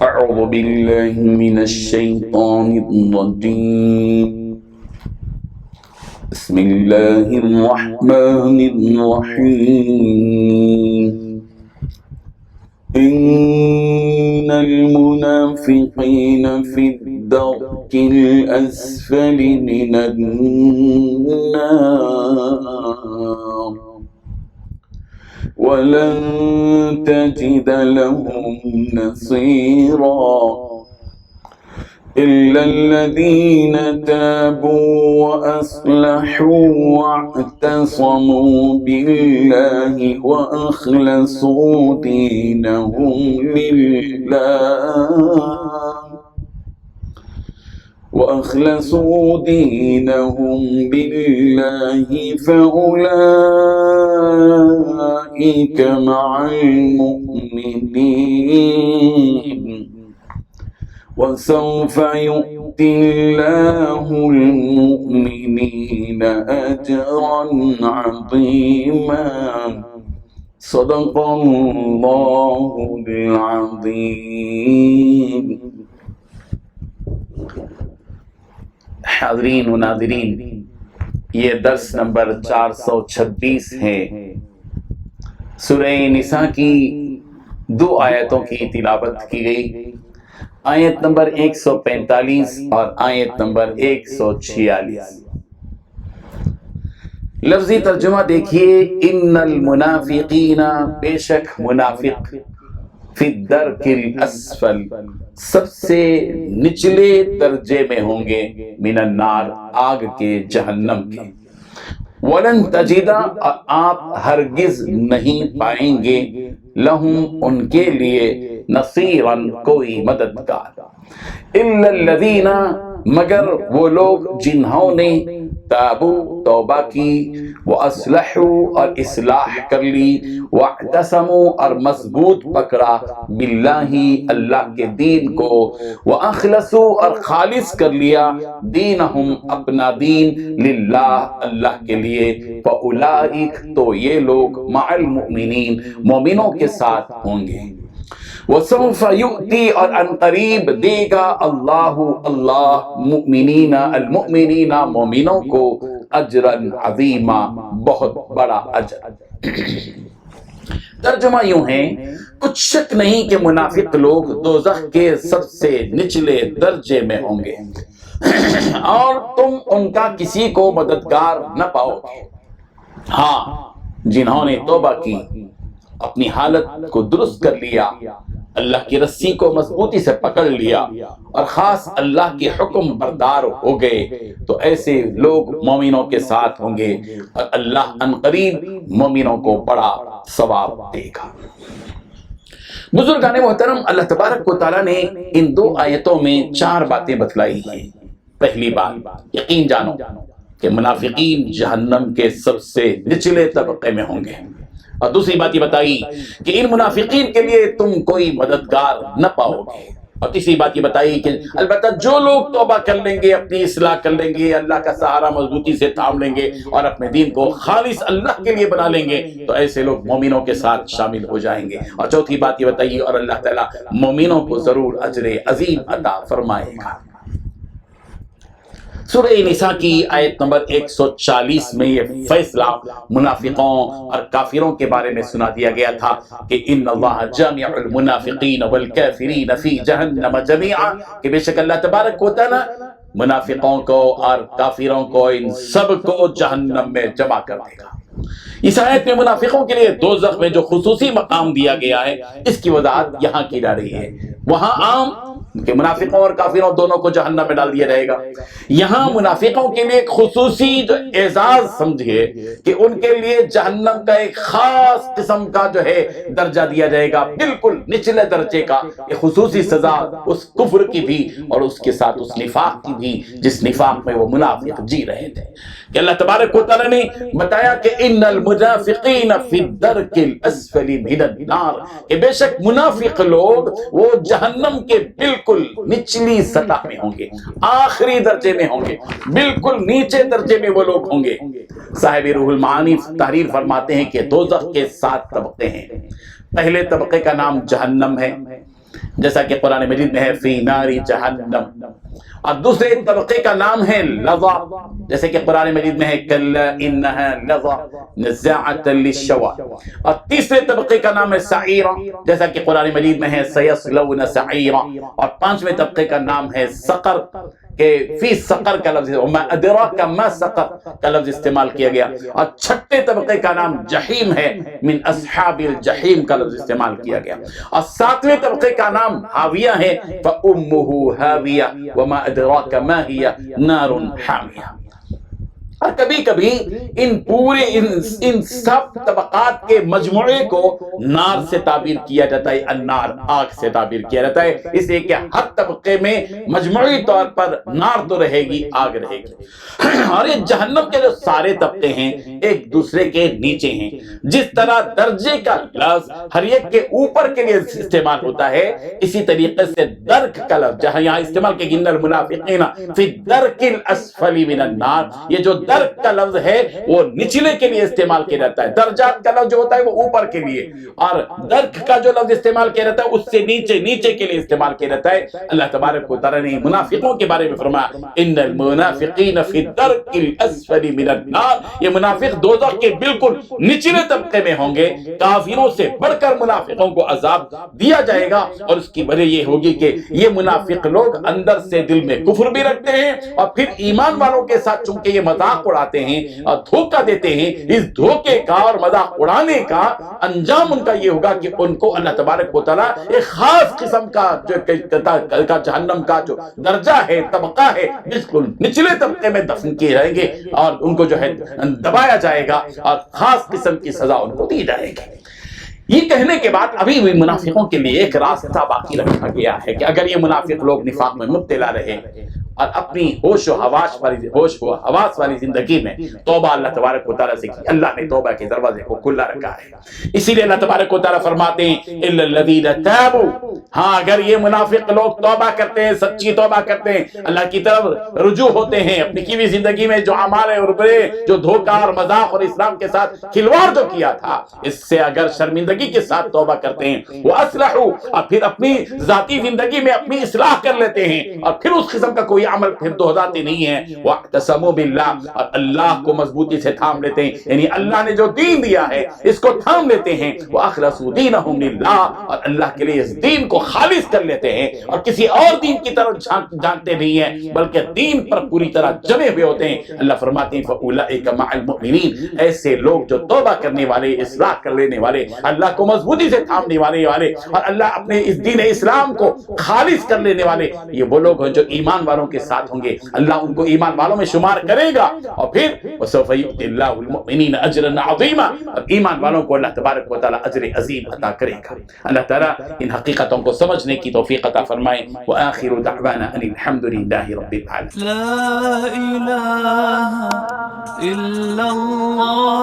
اعوذ باللہ من الشیطان الرجیم بسم اللہ الرحمن الرحیم ان المنافقین فی الدرک الاسفل من النار ولن تجد لهم نصيرا إلا الذين تابوا وأصلحوا واعتصموا بالله وأخلصوا دينهم بالله فأولئك مع المؤمنين وسوف يؤتي الله المؤمنين أجرا عظيما صدق الله العظيم. حاضرین و ناظرین، یہ درس نمبر 426 ہے. سورہ نساء کی 2 آیتوں کی تلاوت کی گئی، آیت نمبر 145 اور آیت نمبر 146. لفظی ترجمہ دیکھیے، ان المنافقین، بے شک منافق، فی الدرک الاسفل، سب سے نچلے درجے میں ہوں گے، من النار، آگ کے، جہنم کے. وَلَن تَجِدَ، آپ ہرگز نہیں پائیں گے، لَهُمْ، ان کے لیے، نَصِيرًا، کوئی مددگار، إِلَّا الَّذِينَ، مگر وہ لوگ جنہوں نے تابو، توبہ کی، وَأَصْلَحُوا، اور اصلاح کر لی، وَاعْتَصَمُوا، اور مضبوط پکڑا، بِاللَّهِ، اللہ کے دین کو، وَأَخْلَصُوا، اور خالص کر لیا، دینہم، اپنا دین، للہ، اللہ کے لیے، فَأُولَئِكَ، تو یہ لوگ، مع المؤمنین، مومنوں کے ساتھ ہوں گے. وَسَوْفَ يُؤْتِي، اور ان قریب دے گا اللہ، مؤمنین، المؤمنین، مومنوں کو، اجرا عظیما، بہت بڑا اجر. ترجمہ یوں ہے، کچھ شک نہیں کہ منافق لوگ دوزخ کے سب سے نچلے درجے میں ہوں گے اور تم ان کا کسی کو مددگار نہ پاؤ گے. ہاں، جنہوں نے توبہ کی، اپنی حالت کو درست کر لیا، اللہ کی رسی کو مضبوطی سے پکڑ لیا، اور خاص اللہ کے حکم بردار ہو گئے، تو ایسے لوگ مومنوں کے ساتھ ہوں گے، اور اللہ عنقریب مومنوں کو بڑا ثواب دے گا. بزرگان محترم، اللہ تبارک و تعالیٰ نے ان 2 آیتوں میں 4 باتیں بتلائی ہیں. پہلی بات، یقین جانو کہ منافقین جہنم کے سب سے نچلے طبقے میں ہوں گے. اور دوسری بات یہ بتائی کہ ان منافقین کے لیے تم کوئی مددگار نہ پاؤ گے. اور تیسری بات یہ بتائی کہ البتہ جو لوگ توبہ کر لیں گے، اپنی اصلاح کر لیں گے، اللہ کا سہارا مضبوطی سے تھام لیں گے، اور اپنے دین کو خالص اللہ کے لیے بنا لیں گے، تو ایسے لوگ مومنوں کے ساتھ شامل ہو جائیں گے. اور چوتھی بات یہ بتائی، اور اللہ تعالیٰ مومنوں کو ضرور اجر عظیم عطا فرمائے گا. سورہ نساء کی آیت نمبر 140 میں یہ فیصلہ منافقوں اور کافروں کے بارے میں سنا دیا گیا تھا کہ ان اللہ جامع المنافقین والکافرین فی جہنم جمیعا، کہ بے شک اللہ تبارک و تعالی منافقوں کو اور کافروں کو، ان سب کو جہنم میں جمع کر دے گا. اس آیت میں منافقوں کے لیے دوزخ میں جو خصوصی مقام دیا گیا ہے، اس کی وضاحت یہاں کی جا رہی ہے. وہاں عام کہ منافقوں اور کافروں دونوں کو جہنم میں ڈال دیا جائے گا. یہاں منافقوں کے لیے ایک خصوصی جو اعزاز سمجھے کہ ان کے لیے جہنم کا ایک خاص قسم کا جو ہے درجہ دیا جائے گا، بالکل نچلے درجے کا، ایک خصوصی سزا اس کفر کی بھی اور اس کے ساتھ اس نفاق کی بھی جس نفاق میں وہ منافق جی رہے تھے. کہ اللہ تبارک و تعالی نے بتایا کہ ان المنافقین فی الدرک الاسفل من النار، کہ بے شک منافق لوگ وہ جہنم کے بالکل نچلی سطح میں ہوں گے، آخری درجے میں ہوں گے، بالکل نیچے درجے میں وہ لوگ ہوں گے. صاحب روح المعانی تحریر فرماتے ہیں کہ دوزخ کے 7 طبقے ہیں. پہلے طبقے کا نام جہنم ہے، جیسا کہ قرآن مجید میں ہے فی نار جہنم، اور دوسرے طبقے کا نام ہے لظا، جیسے کہ قرآن مجید میں ہے کلا انہا لظا نزاعۃ للشوا، اور تیسرے طبقے کا نام ہے سعیرہ، جیسا کہ قرآن مجید میں ہے سیصلون سعیرہ، اور پانچویں طبقے کا نام ہے سقر، کہ فی سقر کا لفظ وما ادراک ما سقر کا لفظ استعمال کیا گیا، اور چھٹے طبقے کا نام جہیم ہے، من اصحاب الجحیم کا لفظ استعمال کیا گیا، اور ساتویں طبقے کا نام حاویہ ہے فأمه حاویہ وما ادراک ما ہی نار حامیہ۔ اور کبھی کبھی ان پورے ان سب طبقات کے مجموعے کو نار سے تعبیر کیا جاتا ہے، النار آگ سے تعبیر کیا جاتا ہے، اس لیے کہ ہر طبقے میں مجموعی طور پر نار تو رہے گی، آگ رہے گی۔ اور یہ جہنم کے جو سارے طبقے ہیں ایک دوسرے کے نیچے ہیں، جس طرح درجے کا لفظ ہر ایک کے اوپر کے لیے استعمال ہوتا ہے، اسی طریقے سے درک کا لفظ جہاں یہاں استعمال کہ ان المنافقین فی الدرک الاسفل من النار، یہ جو درک کا لفظ ہے وہ نچلے کے لیے استعمال کیا جاتا ہے، درجات کا لفظ جو ہوتا ہے وہ اوپر کے لیے، اور درک کا جو لفظ استعمال کیا جاتا ہے اس سے نیچے کے لیے استعمال کیا جاتا ہے۔ اللہ تبارک و تعالی نے منافقوں کے بارے میں فرمایا ان المنافقین فی الدرک الاسفل من النار، یہ منافق دوزخ کے بالکل نچلے طبقے میں ہوں گے، کافروں سے بڑھ کر منافقوں کو عذاب دیا جائے گا، اور اس کی وجہ یہ ہوگی کہ یہ منافق لوگ اندر سے دل میں کفر بھی رکھتے ہیں، اور پھر ایمان والوں کے ساتھ چونکہ یہ مذاق اڑاتے ہیں اور دھوکہ دیتے ہیں، اس دھوکے کا اور مذاق اڑانے کا انجام ان کا یہ ہوگا کہ ان کو اللہ تبارک و تعالیٰ ایک خاص قسم کا جو جہنم کا جو درجہ ہے، طبقہ ہے، بالکل نچلے طبقے میں دفن کیے جائیں گے، اور ان کو جو ہے دبایا جائے گا، اور خاص قسم کی سزا ان کو دی جائے گی۔ یہ کہنے کے بعد ابھی بھی منافقوں کے لیے ایک راستہ باقی رکھا گیا ہے کہ اگر یہ منافق لوگ نفاق میں مبتلا رہے اور اپنی ہوش و حواس والی زندگی میں توبہ اللہ تبارک و تعالیٰ سے کی، اللہ نے توبہ کے دروازے کو کھلا رکھا ہے، اسی لیے اللہ تبارک و تعالیٰ فرماتے ہیں الا الذین تابوا، ہاں اگر یہ منافق لوگ توبہ کرتے ہیں، سچی توبہ کرتے ہیں، اللہ کی طرف رجوع ہوتے ہیں، اپنی کی بھی زندگی میں جو اعمال اور برے، جو دھوکہ اور مذاق اور اسلام کے ساتھ کھلواڑ جو کیا تھا، اس سے اگر شرمندگی کے ساتھ توبہ کرتے ہیں، وَأَصْلَحُوا، اور پھر اپنی ذاتی زندگی میں اپنی اصلاح کر لیتے ہیں، اور پھر اس قسم کا کوئی عمل پھر دہراتے نہیں ہیں، وَاعْتَصَمُوا بِاللَّهِ، اور اللہ کو مضبوطی سے تھام لیتے ہیں، یعنی اللہ نے جو دین دیا ہے اس کو تھام لیتے ہیں، وَأَخْلَصُوا دِينَهُمْ لِلَّهِ، اور اللہ کے لیے اس دین کو خالص کر لیتے ہیں، اور کسی اور دین کی طرف جانتے نہیں ہیں بلکہ دین پر پوری طرح جمے ہوئے ہوتے ہیں۔ اللہ فرماتے ہیں فَأُولَئِكَ مَعَ الْمُؤْمِنِينَ، ایسے لوگ جو توبہ کرنے والے، اصلاح کر لینے والے، اللہ کو مضبوطی سے تھامنے والے اور اللہ اپنے اس دین اسلام کو خالص کر لینے والے، یہ وہ لوگ ہیں جو ایمان والوں کے ساتھ ہوں گے، اللہ ان کو ایمان والوں میں شمار کرے گا، اور پھر وَسَوْفَ يُؤْتِ اللَّهُ الْمُؤْمِنِينَ أَجْرًا عَظِيمًا، اور ایمان والوں کو اللہ تبارک و تعالی اجر عظیم عطا کرے گا۔ اللہ تعالی ان حقیقتوں کو سمجھنے کی توفیق عطا فرمائے۔ وآخر دعوانا ان الحمد للہ رب العالمین۔ لا الہ الا اللہ